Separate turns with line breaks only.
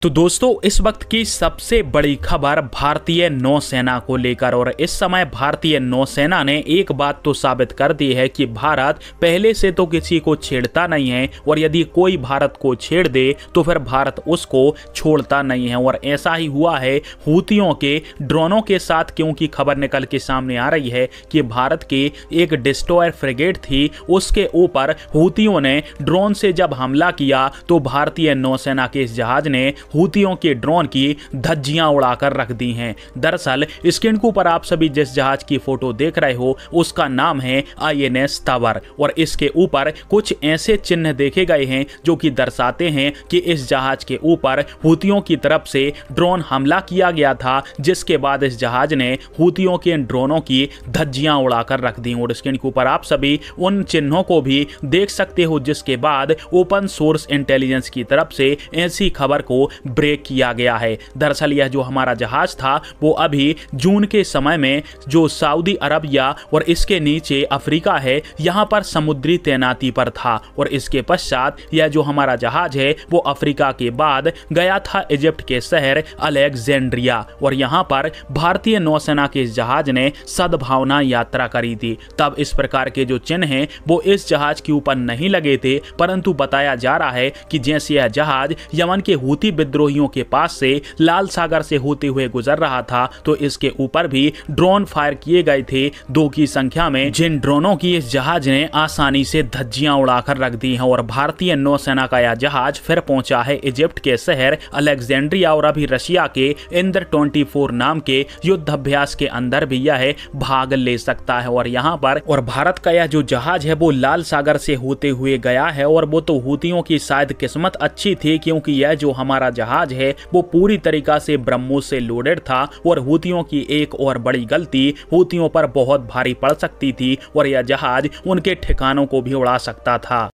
तो दोस्तों इस वक्त की सबसे बड़ी खबर भारतीय नौसेना को लेकर, और इस समय भारतीय नौसेना ने एक बात तो साबित कर दी है कि भारत पहले से तो किसी को छेड़ता नहीं है, और यदि कोई भारत को छेड़ दे तो फिर भारत उसको छोड़ता नहीं है। और ऐसा ही हुआ है हूतियों के ड्रोनों के साथ, क्योंकि खबर निकल के सामने आ रही है कि भारत की एक डिस्ट्रॉयर फ्रिगेट थी, उसके ऊपर हूतियों ने ड्रोन से जब हमला किया तो भारतीय नौसेना के इस जहाज ने हूतियों के ड्रोन की धज्जियां उड़ाकर रख दी हैं। दरअसल स्क्रीन के ऊपर आप सभी जिस जहाज की फोटो देख रहे हो उसका नाम है INS तवर, और इसके ऊपर कुछ ऐसे चिन्ह देखे गए हैं जो कि दर्शाते हैं कि इस जहाज के ऊपर हूतियों की तरफ से ड्रोन हमला किया गया था, जिसके बाद इस जहाज ने हूतियों के ड्रोनों की धज्जियां उड़ाकर रख दी। और स्क्रीन के ऊपर आप सभी उन चिन्हों को भी देख सकते हो, जिसके बाद ओपन सोर्स इंटेलिजेंस की तरफ से ऐसी खबर को ब्रेक किया गया है। दरअसल यह जो हमारा जहाज था वो अभी जून के समय में जो सऊदी अरबिया और इसके नीचे अफ्रीका है यहाँ पर समुद्री तैनाती पर था, और इसके पश्चात यह जो हमारा जहाज है वो अफ्रीका के बाद गया था इजिप्ट के शहर अलेक्जेंड्रिया, और यहाँ पर भारतीय नौसेना के इस जहाज ने सद्भावना यात्रा करी थी। तब इस प्रकार के जो चिन्ह हैं वो इस जहाज के ऊपर नहीं लगे थे, परंतु बताया जा रहा है कि जैसे यह जहाज यमन के हूती विद्रोहियों के पास से लाल सागर से होते हुए गुजर रहा था तो इसके ऊपर भी ड्रोन फायर किए गए थे 2 की संख्या में, जिन ड्रोनों की इस जहाज ने आसानी से धज्जियां उड़ाकर रख दी हैं। और भारतीय नौसेना का यह जहाज फिर पहुंचा है इजिप्ट के शहर अलेक्जेंड्रिया, और अभी रशिया के इंद्र 24 नाम के युद्ध अभ्यास के अंदर भी यह भाग ले सकता है। और यहाँ पर और भारत का यह जो जहाज है वो लाल सागर से होते हुए गया है, और वो तो हूतियों की शायद किस्मत अच्छी थी, क्योंकि यह जो हमारा जहाज है वो पूरी तरीका से ब्रह्मोस से लोडेड था, और हूतियों की एक और बड़ी गलती हूतियों पर बहुत भारी पड़ सकती थी, और यह जहाज उनके ठिकानों को भी उड़ा सकता था।